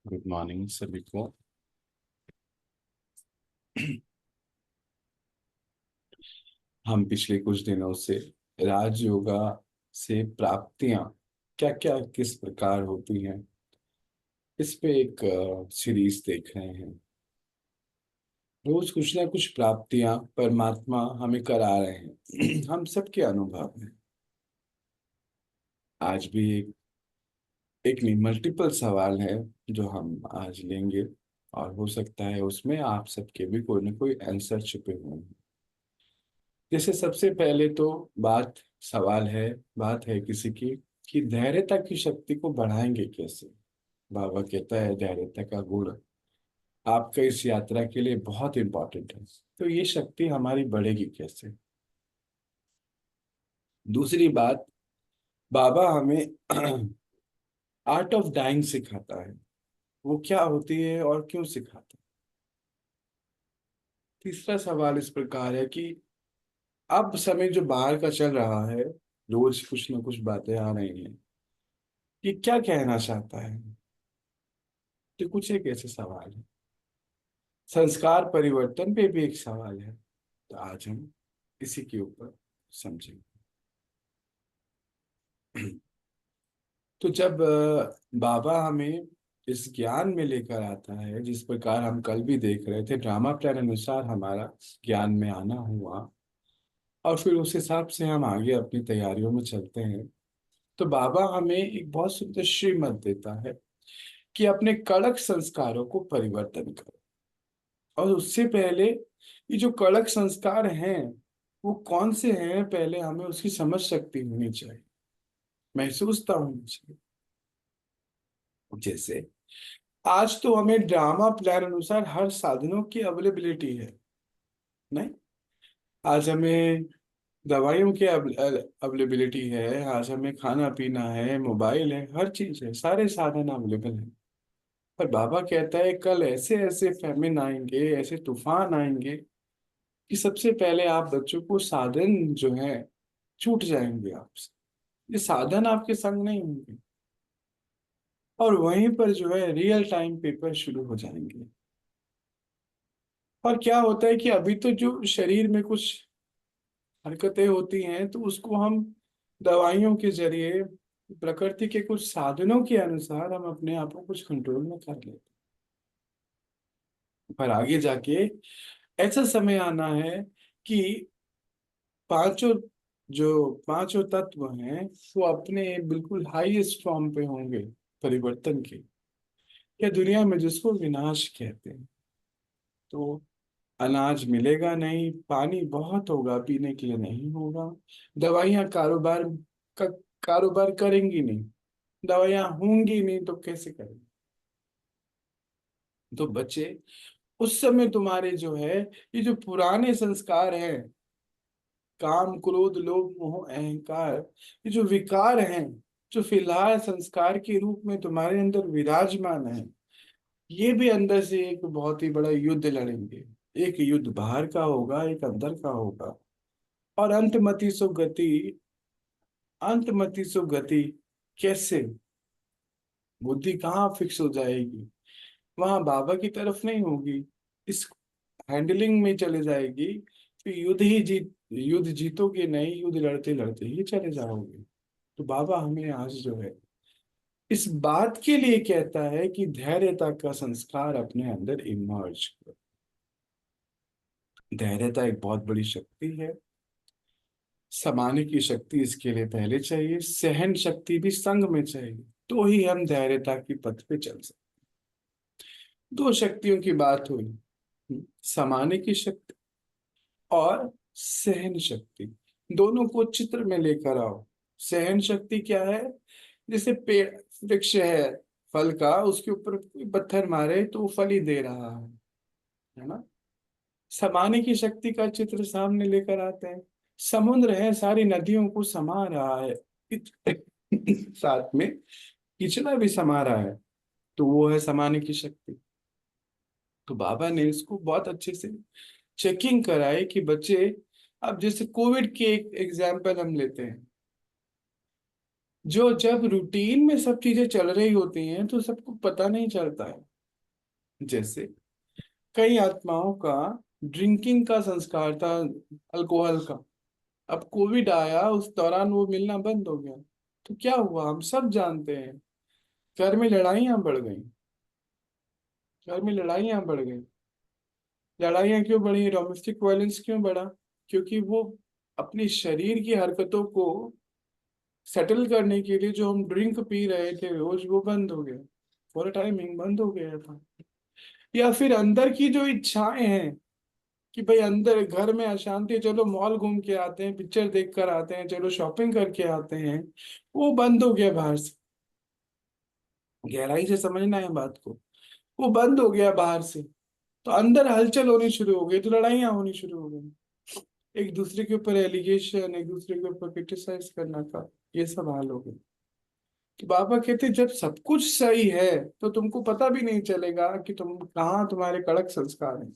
Good morning सभी को। हम पिछले कुछ दिनों से राजयोगा से प्राप्तियां क्या क्या किस प्रकार होती हैं इस पे एक सीरीज देख रहे हैं। रोज कुछ ना कुछ प्राप्तियां परमात्मा हमें करा रहे हैं। हम सबके अनुभव हैं। आज भी एक नहीं मल्टीपल सवाल है जो हम आज लेंगे, और हो सकता है उसमें आप सबके भी कोई ना कोई आंसर छुपे हुए हैं। जैसे सबसे पहले तो बात सवाल है बात है किसी की कि धैर्यता की शक्ति को बढ़ाएंगे कैसे। बाबा कहता है धैर्यता का गुण आपका इस यात्रा के लिए बहुत इंपॉर्टेंट है। तो ये शक्ति हमारी बढ़ेगी कैसे। दूसरी बात, बाबा हमें आर्ट ऑफ डाइंग सिखाता है। वो क्या होती है और क्यों सिखाता है। तीसरा सवाल इस प्रकार है कि अब समय जो बाहर का चल रहा है, रोज कुछ ना कुछ बातें आ रही हैं, ये क्या कहना चाहता है। तो कुछ एक ऐसे सवाल है। संस्कार परिवर्तन पे भी एक सवाल है। तो आज हम इसी के ऊपर समझेंगे। तो जब बाबा हमें इस ज्ञान में लेकर आता है, जिस प्रकार हम कल भी देख रहे थे, ड्रामा प्लान अनुसार हमारा ज्ञान में आना हुआ, और फिर उस हिसाब से हम आगे अपनी तैयारियों में चलते हैं। तो बाबा हमें एक बहुत सुंदर श्रीमत देता है कि अपने कड़क संस्कारों को परिवर्तन करो। और उससे पहले ये जो कड़क संस्कार हैं वो कौन से हैं, पहले हमें उसकी समझ शक्ति होनी चाहिए, महसूसता होनी चाहिए। जैसे आज तो हमें ड्रामा प्लान अनुसार हर साधनों की अवेलेबिलिटी है, नहीं। आज हमें दवाइयों की अवेलेबिलिटी है, आज हमें खाना पीना है, मोबाइल है, हर चीज है, सारे साधन अवेलेबल हैं। पर बाबा कहता है कल ऐसे ऐसे फेमिन आएंगे, ऐसे तूफान आएंगे कि सबसे पहले आप बच्चों को साधन जो है छूट जाएंगे आपसे। ये साधन आपके संग नहीं होंगे, और वहीं पर जो है रियल टाइम पेपर शुरू हो जाएंगे। और क्या होता है कि अभी तो जो शरीर में कुछ हरकतें होती हैं तो उसको हम दवाइयों के जरिए, प्रकृति के कुछ साधनों के अनुसार हम अपने आप को कुछ कंट्रोल में कर लेते हैं। पर आगे जाके ऐसा समय आना है कि पांचों जो पांचों तत्व हैं वो अपने बिल्कुल हाईएस्ट फॉर्म पे होंगे परिवर्तन के, या दुनिया में जिसको विनाश कहते हैं। तो अनाज मिलेगा नहीं, पानी बहुत होगा पीने के लिए नहीं होगा, दवाइयाँ का कारोबार करेंगी नहीं, दवाइयाँ होंगी नहीं तो कैसे करेंगे। तो बच्चे, उस समय तुम्हारे जो है ये जो पुराने संस्कार हैं, काम क्रोध लोभ मोह अहंकार, ये जो विकार हैं, जो फिलहाल संस्कार के रूप में तुम्हारे अंदर विराजमान है, ये भी अंदर से एक बहुत ही बड़ा युद्ध लड़ेंगे। एक युद्ध बाहर का होगा, एक अंदर का होगा। और अंतमति सो गति कैसे, बुद्धि कहाँ फिक्स हो जाएगी, वहां बाबा की तरफ नहीं होगी, इस हैंडलिंग में चले जाएगी। तो युद्ध जीतोगे नहीं, युद्ध लड़ते लड़ते ही चले जाओगे। तो बाबा हमें आज जो है इस बात के लिए कहता है कि धैर्यता का संस्कार अपने अंदर इमर्ज करो। धैर्यता एक बहुत बड़ी शक्ति है। समाने की शक्ति इसके लिए पहले चाहिए, सहन शक्ति भी संग में चाहिए, तो ही हम धैर्यता की पथ पे चल सकते। दो शक्तियों की बात हुई, समाने की शक्ति और सहन शक्ति। दोनों को चित्र में लेकर आओ। सहन शक्ति क्या है, जैसे पेड़ वृक्ष है फल का, उसके ऊपर कोई पत्थर मारे तो वो फल ही दे रहा है ना। समाने की शक्ति का चित्र सामने लेकर आते हैं। समुद्र है, सारी नदियों को समा रहा है, साथ में किचना भी समा रहा है, तो वो है समाने की शक्ति। तो बाबा ने इसको बहुत अच्छे से चेकिंग कराई कि बच्चे, अब जैसे कोविड के एक एग्जाम्पल हम लेते हैं। जो जब रूटीन में सब चीजें चल रही होती हैं तो सबको पता नहीं चलता है। जैसे कई आत्माओं का ड्रिंकिंग का संस्कार था, अल्कोहल का। अब कोविड आया, उस दौरान वो मिलना बंद हो गया। तो क्या हुआ हम सब जानते हैं, घर में लड़ाइयाँ बढ़ गई। घर में लड़ाइयाँ बढ़ गई। लड़ाइयाँ क्यों बढ़ी, डोमेस्टिक वायलेंस क्यों बढ़ा? क्योंकि वो अपनी शरीर की हरकतों को सेटल करने के लिए जो हम ड्रिंक पी रहे थे रोज, वो बंद हो गया। फॉर टाइमिंग बंद हो गया था। या फिर अंदर की जो इच्छाएं हैं कि भाई अंदर घर में अशांति है, चलो मॉल घूम के आते हैं, पिक्चर देख कर आते हैं, चलो शॉपिंग करके आते हैं, वो बंद हो गया बाहर से। गहराई से समझना है बात को। वो बंद हो गया बाहर से, तो अंदर हलचल होनी शुरू हो गई, तो लड़ाइयाँ होनी शुरू हो गई। एक दूसरे के ऊपर एलिगेशन, एक दूसरे के ऊपर क्रिटिसाइज करना का, ये सब हाल हो गए। तो बाबा कहते जब सब कुछ सही है तो तुमको पता भी नहीं चलेगा कि तुम कहाँ तुम्हारे कड़क संस्कार हैं।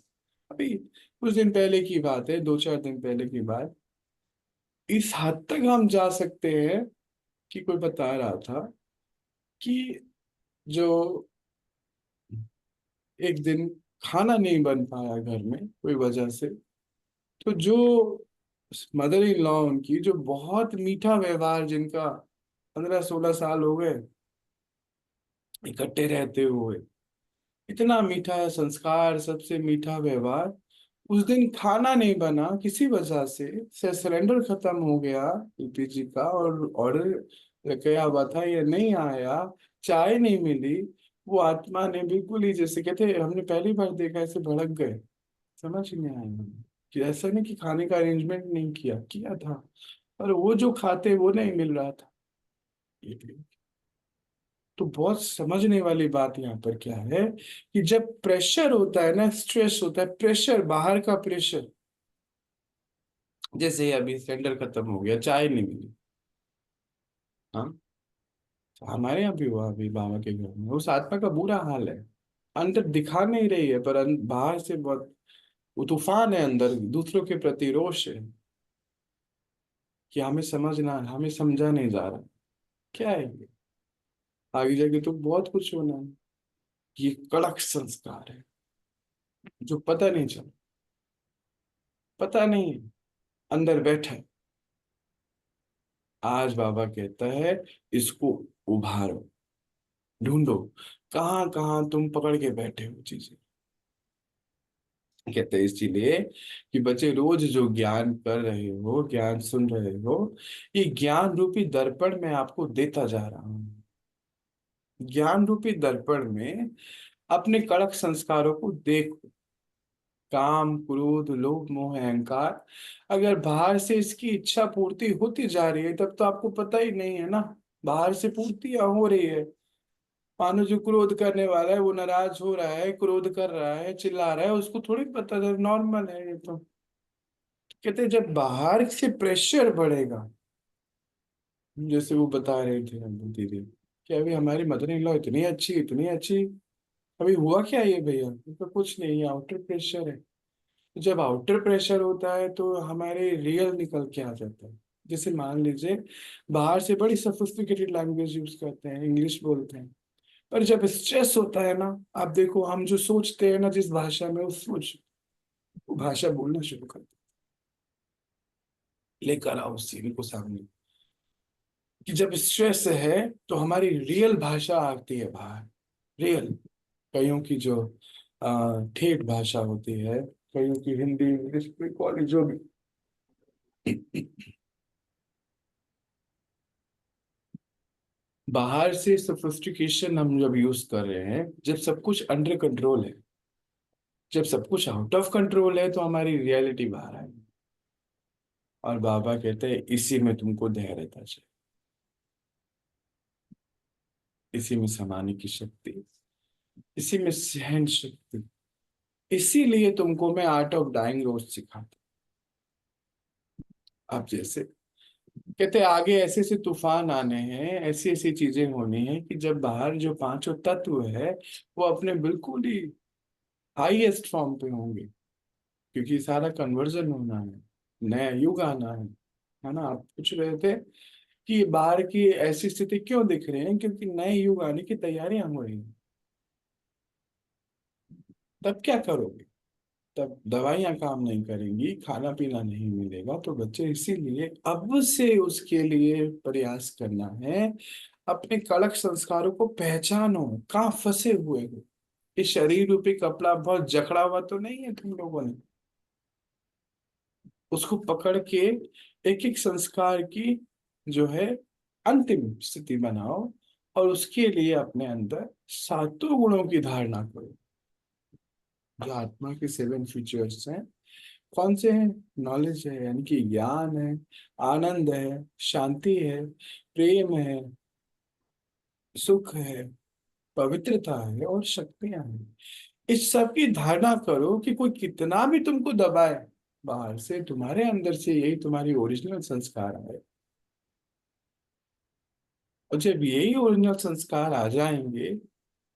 अभी कुछ दिन पहले की बात है, 2-4 दिन पहले की बात। इस हद तक हम जा सकते हैं कि कोई बता रहा था कि जो एक दिन खाना नहीं बन पाया घर में कोई वजह से, तो जो मदर इन लॉ उनकी, जो बहुत मीठा व्यवहार, जिनका 15-16 साल हो गए इकट्ठे रहते हुए, इतना मीठा संस्कार, सबसे मीठा व्यवहार, उस दिन खाना नहीं बना किसी वजह से सिलेंडर खत्म हो गया एलपीजी का, और ऑर्डर किया हुआ था ये नहीं आया, चाय नहीं मिली। वो आत्मा ने बिल्कुल ही, जैसे कहते हैं, हमने पहली बार देखा ऐसे भड़क गए। समझ ही नहीं आया हमें कि ऐसा नहीं कि खाने का अरेंजमेंट नहीं किया, किया था, पर वो जो खाते वो नहीं मिल रहा था। ये भी तो बहुत समझने वाली बात यहाँ पर क्या है कि जब प्रेशर होता है ना, स्ट्रेस होता है, प्रेशर, बाहर का प्रेशर, जैसे अभी सिलेंडर खत्म हो गया, चाय नहीं मिली। हाँ, तो हमारे यहाँ भी हुआ अभी बाबा के घर में, उस आत्मा का बुरा हाल है। अंदर दिखा नहीं रही है, पर बाहर से बहुत वो तूफान है, अंदर दूसरों के प्रति रोष है कि हमें समझना, हमें समझा नहीं जा रहा। क्या है ये? आगे जाके तो बहुत कुछ होना है। ये कड़क संस्कार है जो पता नहीं चला, पता नहीं है, अंदर बैठा है। आज बाबा कहता है इसको उभारो, ढूंढो, कहाँ कहाँ तुम पकड़ के बैठे हो चीजें। कहते हैं इसीलिए कि बच्चे रोज जो ज्ञान कर रहे हो, ज्ञान सुन रहे हो, ये ज्ञान रूपी दर्पण में आपको देता जा रहा हूं। ज्ञान रूपी दर्पण में अपने कड़क संस्कारों को देखो। काम, क्रोध, लोभ, मोह, अहंकार, अगर बाहर से इसकी इच्छा पूर्ति होती जा रही है तब तो आपको पता ही नहीं है ना। बाहर से पूर्तियां हो रही है। मानो जो क्रोध करने वाला है वो नाराज हो रहा है, क्रोध कर रहा है, चिल्ला रहा है, उसको थोड़ी पता है, नॉर्मल है ये तो। कहते हैं जब बाहर से प्रेशर बढ़ेगा, जैसे वो बता रहे थे हम दीदी कि अभी हमारी मदर इन लॉ इतनी अच्छी, इतनी अच्छी, अभी हुआ क्या ये भैया, तो कुछ नहीं, आउटर प्रेशर है। जब आउटर प्रेशर होता है तो हमारे रियल निकल के आ जाता है। जैसे मान लीजिए बाहर से बड़ी सोफिस्टिकेटेड लैंग्वेज यूज करते हैं, इंग्लिश बोलते हैं, पर जब स्ट्रेस होता है ना, आप देखो हम जो सोचते हैं ना जिस भाषा में, उस सोच वो भाषा बोलना शुरू कर दो। लेकर आओ उस सीन को सामने, कि जब स्ट्रेस है तो हमारी रियल भाषा आती है बाहर। रियल, कईयों की जो ठेठ भाषा होती है, कईयों की हिंदी, इंग्लिश, कोई जो भी, बाहर से सोफिस्टिकेशन हम जब यूज कर रहे हैं, जब सब कुछ अंडर कंट्रोल है, जब सब कुछ आउट ऑफ कंट्रोल है, तो हमारी रियलिटी बाहर आएगी। और बाबा कहते हैं इसी में तुमको धैर्यता चाहिए, इसी में समाने की शक्ति, इसी में सहन शक्ति। इसीलिए तुमको मैं आर्ट ऑफ डाइंग रोज सिखाता हूं। आप जैसे कहते हैं आगे ऐसे ऐसे तूफान आने हैं, ऐसी ऐसी चीजें होनी है कि जब बाहर जो पांचों तत्व है वो अपने बिल्कुल ही हाईएस्ट फॉर्म पे होंगे, क्योंकि सारा कन्वर्जन होना है, नया युग आना है ना। आप पूछ रहे थे कि बाहर की ऐसी स्थिति क्यों दिख रही है, क्योंकि नए युग आने की तैयारियां हो रही हैं। तब क्या करोगे? तब दवाइयां काम नहीं करेंगी, खाना पीना नहीं मिलेगा, तो बच्चे इसीलिए अब से उसके लिए प्रयास करना है। अपने कड़क संस्कारों को पहचानो, कहाँ फंसे हुए हो। ये शरीर रूपी कपड़ा बहुत जकड़ा हुआ तो नहीं है तुम लोगों ने? उसको पकड़ के एक एक संस्कार की जो है अंतिम स्थिति बनाओ, और उसके लिए अपने अंदर सातों गुणों की धारणा करो। जो आत्मा के 7 फीचर्स हैं, कौन से हैं? नॉलेज है, यानी कि ज्ञान है, आनंद है, शांति है, प्रेम है, सुख है, पवित्रता है और शक्तियां हैं। इस सब की धारणा करो कि कोई कितना भी तुमको दबाए, बाहर से तुम्हारे अंदर से यही तुम्हारी ओरिजिनल संस्कार है। और जब यही ओरिजिनल संस्कार आ जाएंगे,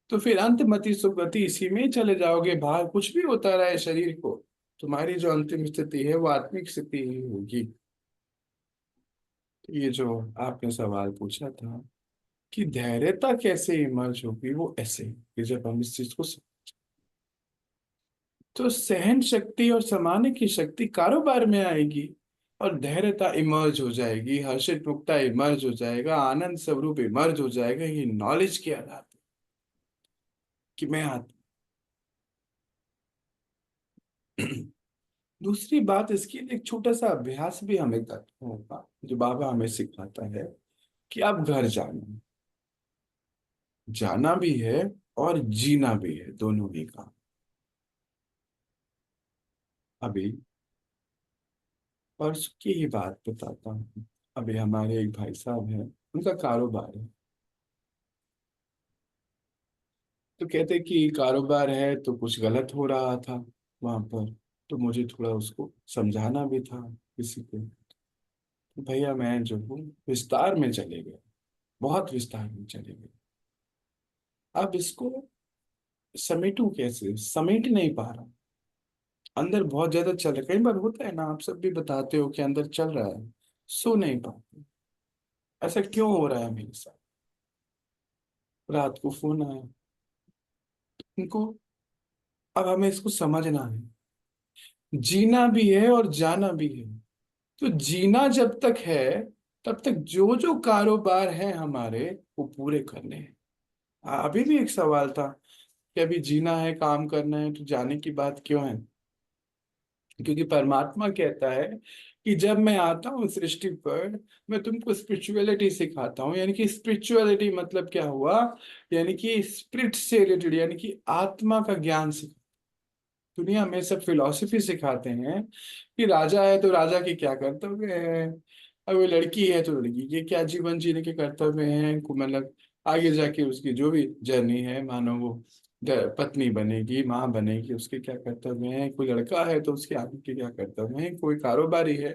तो फिर अंतमति सुगति इसी में ही चले जाओगे। बाहर कुछ भी होता रहे शरीर को, तुम्हारी जो अंतिम स्थिति है वो आत्मिक स्थिति ही होगी। ये जो आपने सवाल पूछा था कि धैर्यता कैसे इमर्ज होगी, वो ऐसे कि जब हम इस चीज को तो सहन शक्ति और समाने की शक्ति कारोबार में आएगी, और धैर्यता इमर्ज हो जाएगी, हर्षित मुक्ता इमर्ज हो जाएगा, आनंद स्वरूप इमर्ज हो जाएगा, ये नॉलेज के आधार पे कि मैं दूसरी बात, इसके लिए एक छोटा सा अभ्यास भी हमें करना होगा, जो बाबा हमें सिखाता है कि आप घर जाना, जाना भी है और जीना भी है, दोनों ही काम। अभी परसों की ही बात बताता हूँ। अभी हमारे एक भाई साहब हैं, उनका कारोबार है। तो कहते कि कारोबार है तो कुछ गलत हो रहा था वहां पर, तो मुझे थोड़ा उसको समझाना भी था किसी को। तो भैया मैं जो हूँ विस्तार में चले गए, बहुत विस्तार में चले गए। अब इसको समेटू कैसे? समेट नहीं पा रहा, अंदर बहुत ज्यादा चल रहा। कई बार होता है ना, आप सब भी बताते हो कि अंदर चल रहा है, सो नहीं पाते। ऐसा क्यों हो रहा है मेरे साथ? रात को फोन आया उनको। अब हमें इसको समझना है, जीना भी है और जाना भी है। तो जीना जब तक है, तब तक जो जो कारोबार है हमारे, वो पूरे करने हैं। अभी भी एक सवाल था कि अभी जीना है, काम करना है, तो जाने की बात क्यों है? क्योंकि परमात्मा कहता है कि जब मैं आता हूँ सृष्टि पर, मैं तुमको स्पिरिचुअलिटी सिखाता हूँ। यानी कि स्पिरिचुअलिटी मतलब क्या हुआ? यानी कि स्पिरिट से रिलेटेड, यानी कि आत्मा का ज्ञान सिखा। दुनिया में सब फिलॉसफी सिखाते हैं कि राजा है तो राजा के क्या कर्तव्य है, अब वो लड़की है तो लड़की के क्या जीवन जीने के कर्तव्य हैं, मतलब आगे जाके उसकी जो भी जर्नी है, मानो वो पत्नी बनेगी, माँ बनेगी, उसके क्या कर्तव्य हैं। कोई लड़का है तो उसके आगे के क्या कर्तव्य हैं। कोई कारोबारी है,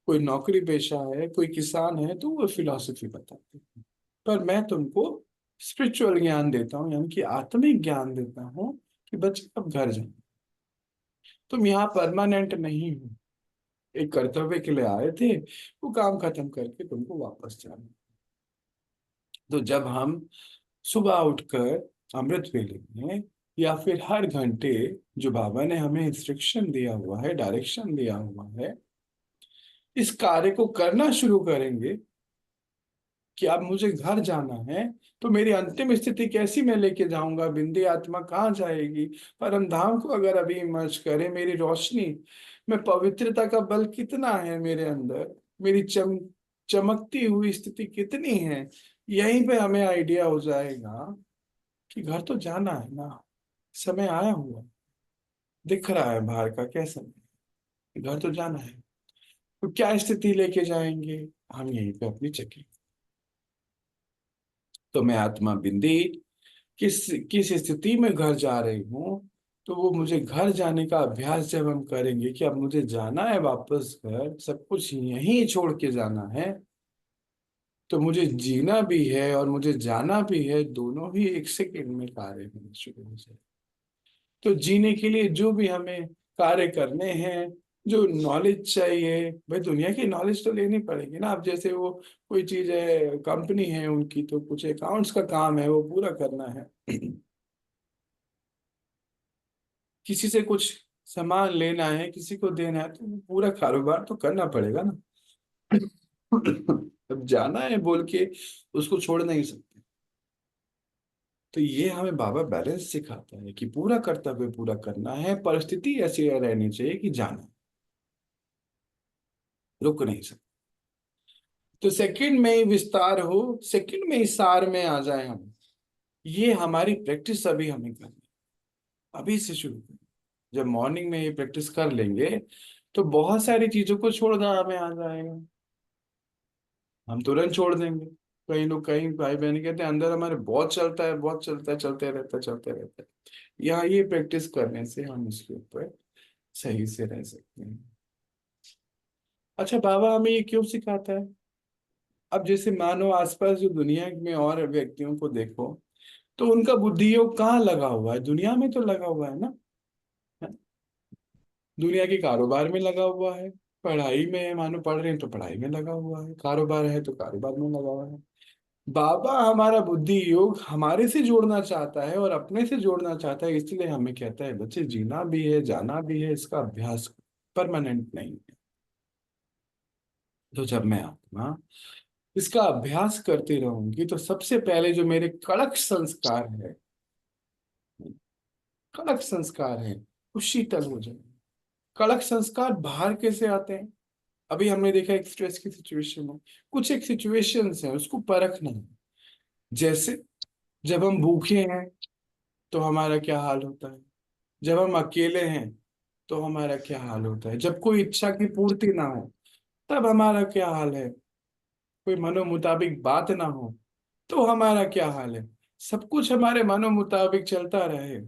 कोई नौकरी पेशा है, कोई किसान है, तो वो फिलॉसफी बताते हैं। पर मैं तुमको स्पिरिचुअल ज्ञान देता हूँ, यानी कि आत्मिक ज्ञान देता हूँ कि बच्चे अब घर जाओ, तुम यहाँ परमानेंट नहीं हो। एक कर्तव्य के लिए आए थे, वो काम खत्म करके तुमको वापस जाना। तो जब हम सुबह उठकर अमृत वेले में, या फिर हर घंटे, जो बाबा ने हमें इंस्ट्रक्शन दिया हुआ है, डायरेक्शन दिया हुआ है, इस कार्य को करना शुरू करेंगे कि अब मुझे घर जाना है, तो मेरी अंतिम स्थिति कैसी मैं लेके जाऊंगा? बिंदी आत्मा कहाँ जाएगी? परम धाम को अगर अभी इमर्ज करें, मेरी रोशनी में पवित्रता का बल कितना है मेरे अंदर, मेरी चमकती हुई स्थिति कितनी है, यहीं पे हमें आइडिया हो जाएगा कि घर तो जाना है ना। समय आया हुआ, दिख रहा है बाहर का क्या समय, घर तो जाना है। तो क्या स्थिति लेके जाएंगे? हम यहीं पे अपनी चेकिंग। तो मैं आत्मा बिंदी किस किस स्थिति में घर जा रही हूँ, तो वो मुझे घर जाने का अभ्यास जब हम करेंगे कि अब मुझे जाना है वापस घर, सब कुछ यहीं छोड़ के जाना है, तो मुझे जीना भी है और मुझे जाना भी है, दोनों ही एक सेकेंड में कार्य होने शुरू हो जाए। तो जीने के लिए जो भी हमें कार्य करने हैं, जो नॉलेज चाहिए भाई, दुनिया की नॉलेज तो लेनी पड़ेगी ना। अब जैसे वो कोई चीज है, कंपनी है उनकी, तो कुछ अकाउंट्स का काम है वो पूरा करना है। किसी से कुछ सामान लेना है, किसी को देना है, तो वो पूरा कारोबार तो करना पड़ेगा ना। अब जाना है बोल के उसको छोड़ नहीं सकते। तो ये हमें बाबा बैलेंस सिखाता है कि पूरा कर्तव्य पूरा करना है, परिस्थिति ऐसी रहनी चाहिए कि जाना है, रुक नहीं सकते। तो सेकंड में ही विस्तार हो, सेकंड में ही सार में आ जाए हम। ये हमारी प्रैक्टिस अभी हमें करनी है, अभी से शुरू करें। जब मॉर्निंग में ये प्रैक्टिस कर लेंगे तो बहुत सारी चीजों को छोड़ना हमें आ जाएगा, हम तुरंत छोड़ देंगे। कई लोग, कई भाई बहन कहते हैं अंदर हमारे बहुत चलता है, बहुत चलता है, चलते रहता है, चलते रहता है। यहाँ ये प्रैक्टिस करने से हम इसके ऊपर सही से रह सकते हैं। अच्छा, बाबा हमें ये क्यों सिखाता है? अब जैसे मानो आसपास जो दुनिया में और व्यक्तियों को देखो, तो उनका बुद्धि योग कहाँ लगा हुआ है? दुनिया में तो लगा हुआ है ना। है? दुनिया के कारोबार में लगा हुआ है, पढ़ाई में मानो पढ़ रहे हैं तो पढ़ाई में लगा हुआ है, कारोबार है तो कारोबार में लगा हुआ है। बाबा हमारा बुद्धि योग हमारे से जोड़ना चाहता है और अपने से जोड़ना चाहता है, इसलिए हमें कहता है बच्चे जीना भी है, जाना भी है, इसका अभ्यास परमानेंट नहीं है। तो जब मैं आत्मा इसका अभ्यास करती रहूंगी तो सबसे पहले जो मेरे कड़क संस्कार है, कड़क संस्कार है, वो शीतल हो जाए। कड़क संस्कार बाहर कैसे आते हैं? अभी हमने देखा एक स्ट्रेस की सिचुएशन है, कुछ एक सिचुएशंस है उसको परखना है। जैसे जब हम भूखे हैं तो हमारा क्या हाल होता है, जब हम अकेले हैं तो हमारा क्या हाल होता है, जब कोई इच्छा की पूर्ति ना हो तब हमारा क्या हाल है, कोई मनो मुताबिक बात ना हो तो हमारा क्या हाल है। सब कुछ हमारे मनो मुताबिक चलता रहे,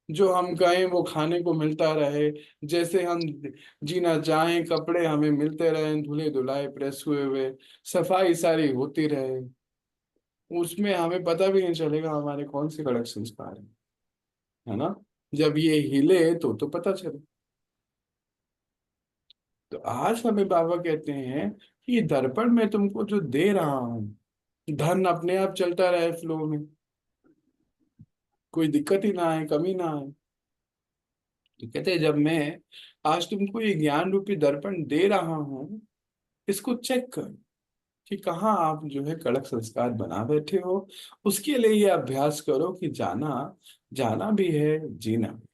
जो हम कहें वो खाने को मिलता रहे, जैसे हम जीना चाहें कपड़े हमें मिलते रहे, धुले धुलाए प्रेस हुए हुए, सफाई सारी होती रहे, उसमें हमें पता भी नहीं चलेगा हमारे कौन से कड़क संस्कार है ना। जब ये हिले तो पता चले। तो आज हमें बाबा कहते हैं कि ये दर्पण मैं तुमको जो दे रहा हूं, धन अपने आप चलता रहे फ्लो में, कोई दिक्कत ही ना आए, कमी ना आए। तो कहते हैं जब मैं आज तुमको ये ज्ञान रूपी दर्पण दे रहा हूं, इसको चेक कर कि कहाँ आप जो है कड़क संस्कार बना बैठे हो। उसके लिए ये अभ्यास करो कि जाना, जाना भी है, जीना भी।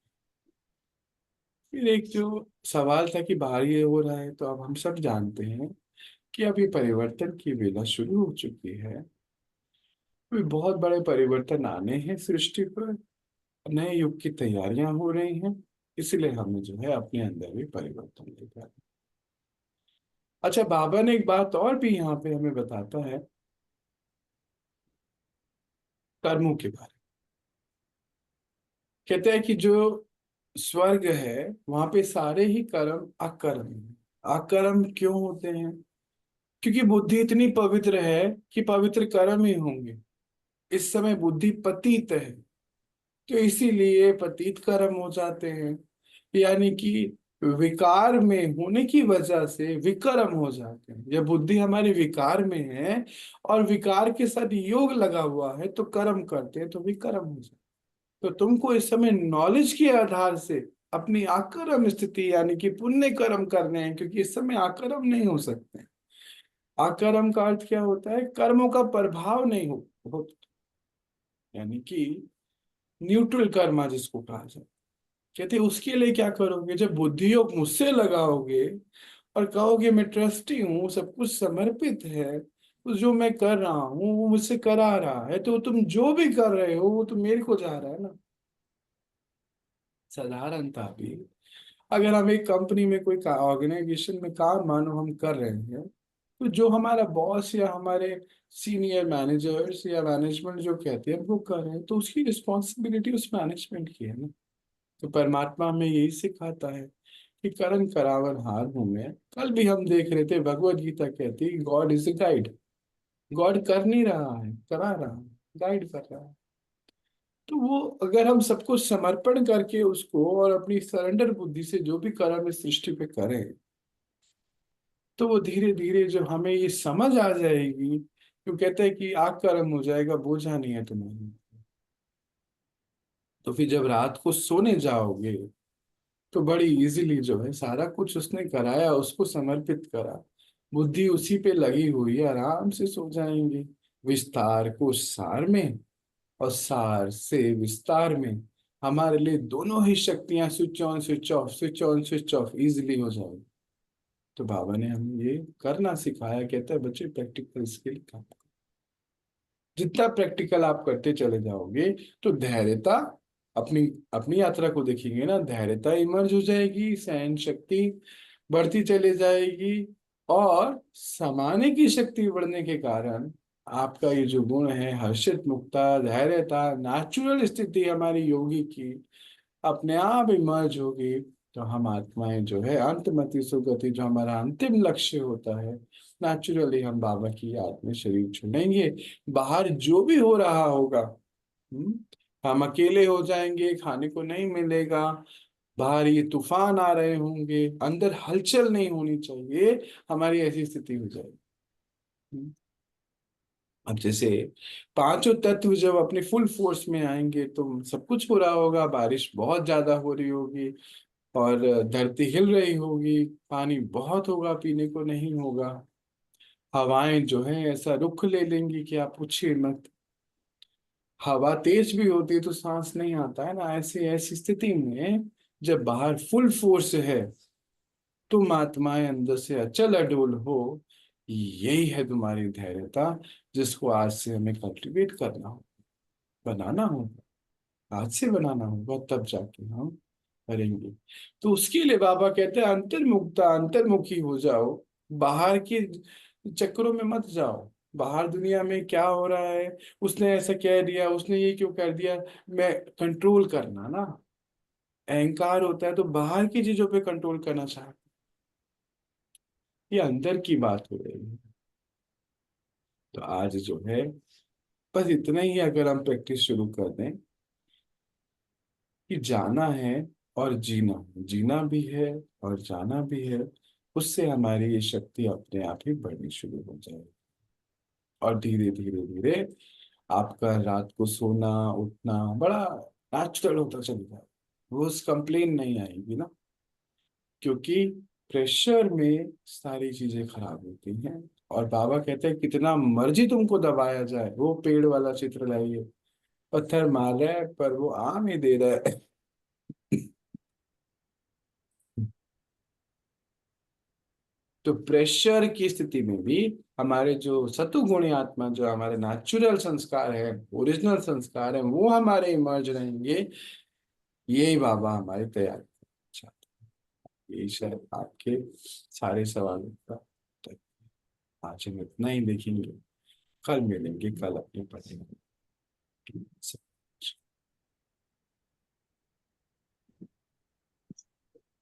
फिर एक जो सवाल था कि बाहर ये हो रहा है, तो अब हम सब जानते हैं कि अब ये परिवर्तन की वेला शुरू हो चुकी है। कोई बहुत बड़े परिवर्तन आने हैं सृष्टि पर, नए युग की तैयारियां हो रही हैं, इसलिए हमें जो है अपने अंदर भी परिवर्तन लेकर आना। अच्छा, बाबा ने एक बात और भी यहाँ पे हमें बताता है, कर्मों के बारे में। कहते हैं कि जो स्वर्ग है वहां पे सारे ही कर्म अकर्म हैं। अकर्म क्यों होते हैं? क्योंकि बुद्धि इतनी पवित्र है कि पवित्र कर्म ही होंगे। इस समय बुद्धि पतित है, तो इसीलिए पतित कर्म हो जाते हैं। यानी कि विकार में होने की वजह से विकर्म हो जाते हैं। जब बुद्धि हमारे विकार में है और विकार के साथ योग लगा हुआ है तो कर्म करते हैं तो विकर्म हो जाते हैं। तो तुमको इस समय नॉलेज के आधार से अपनी आकर्म स्थिति यानी कि पुण्य कर्म करने हैं, क्योंकि इस समय आकर्म नहीं हो सकते। आकर्म का अर्थ क्या होता है? कर्मों का प्रभाव नहीं हो, यानी कि न्यूट्रल कर्मा जिसको कहा जाए। कहते उसके लिए क्या करोगे? जब बुद्धि योग मुझसे लगाओगे और कहोगे मैं ट्रस्टी हूँ, सब कुछ समर्पित है, तो जो मैं कर रहा हूँ वो मुझसे करा रहा है, तो तुम जो भी कर रहे हो वो तो मेरे को जा रहा है ना। साधारणता भी अगर हम एक कंपनी में कोई ऑर्गेनाइजेशन में काम मानो हम कर रहे हैं, तो जो हमारा बॉस या हमारे सीनियर मैनेजर्स या मैनेजमेंट जो कहते हैं वो कर रहे हैं, तो उसकी रिस्पॉन्सिबिलिटी उस मैनेजमेंट की है ना। तो परमात्मा हमें यही सिखाता है कि करण करावन हार हूं मैं। कल भी हम देख रहे थे भगवत गीता कहती है God is a guide. God कर नहीं रहा है, करा रहा है, गाइड कर रहा है। तो वो अगर हम सबको समर्पण करके उसको और अपनी सरेंडर बुद्धि से जो भी कर्म इस सृष्टि पे करें, तो वो धीरे धीरे जो हमें ये समझ आ जाएगी, क्यों कहते हैं कि आग कर्म हो जाएगा, बोझा नहीं है तुम्हारी। तो फिर जब रात को सोने जाओगे तो बड़ी इजीली जो है सारा कुछ उसने कराया, उसको समर्पित करा, बुद्धि उसी पे लगी हुई है, आराम से सो जाएंगे। विस्तार को सार में और सार से विस्तार में हमारे लिए दोनों ही शक्तियां switch on switch off, switch on switch off easily हो जाएगी। तो बाबा ने हमें ये करना सिखाया, कहता है बच्चे प्रैक्टिकल स्किल काम, जितना प्रैक्टिकल आप करते चले जाओगे तो धैर्यता, अपनी अपनी यात्रा को देखेंगे ना, धैर्यता इमर्ज हो जाएगी, सहन शक्ति बढ़ती चली जाएगी, और समाने की शक्ति बढ़ने के कारण आपका ये जो गुण है हर्षित मुक्ता धैर्यता, नेचुरल स्थिति हमारी योगी की अपने आप इमर्ज होगी। तो हम आत्माएं जो है अंतमति सुगति, जो हमारा अंतिम लक्ष्य होता है, नेचुरली हम बाबा की याद में शरीर छोड़ेंगे। बाहर जो भी हो रहा होगा, हम्म, हम अकेले हो जाएंगे, खाने को नहीं मिलेगा, बाहर ये तूफान आ रहे होंगे, अंदर हलचल नहीं होनी चाहिए, हमारी ऐसी स्थिति हो जाएगी। हम्म। अब जैसे पांचों तत्व जब अपने फुल फोर्स में आएंगे तो सब कुछ हो रहा होगा, बारिश बहुत ज्यादा हो रही होगी और धरती हिल रही होगी, पानी बहुत होगा, पीने को नहीं होगा, हवाएं जो है ऐसा रुख ले लेंगी कि आप पूछिए मत, हवा तेज भी होती है तो सांस नहीं आता है ना, ऐसी ऐसी स्थिति में जब बाहर फुल फोर्स है, तुम आत्माएं अंदर से अचल अडोल हो, यही है तुम्हारी धैर्यता, जिसको आज से हमें कल्टीवेट करना हो, बनाना होगा, आज से बनाना होगा, तब जाके हम करेंगे। तो उसके लिए बाबा कहते हैं अंतर्मुखता, अंतर्मुखी हो जाओ, बाहर के चक्करों में मत जाओ, बाहर दुनिया में क्या हो रहा है, उसने ऐसा कह दिया, उसने ये क्यों कर दिया, मैं कंट्रोल करना ना, अहंकार होता है तो बाहर की चीजों पे कंट्रोल करना चाहते, ये अंदर की बात हो रही है। तो आज जो है बस इतना ही, अगर हम प्रैक्टिस शुरू कर दें कि जाना है और जीना, जीना भी है और जाना भी है, उससे हमारी ये शक्ति अपने आप ही बढ़नी शुरू हो जाएगी, और धीरे धीरे धीरे आपका रात को सोना उठना बड़ा नेचुरल होता चलेगा, रोज कंप्लेन नहीं आएगी ना, क्योंकि प्रेशर में सारी चीजें खराब होती हैं। और बाबा कहते हैं कितना मर्जी तुमको दबाया जाए, वो पेड़ वाला चित्र लाइए, पत्थर मार रहा है पर वो आम ही दे रहा है। तो प्रेशर की स्थिति में भी हमारे जो सतुगुणी आत्मा, जो हमारे नेचुरल संस्कार है, ओरिजिनल संस्कार है, वो हमारे इमर्ज रहेंगे। यही बाबा हमारी तैयारी चाहते हैं। यही शायद आपके सारे सवालों का उत्तर। आज हम इतना ही देखेंगे, कल मिलेंगे, कल अपनी पढ़ेंगे।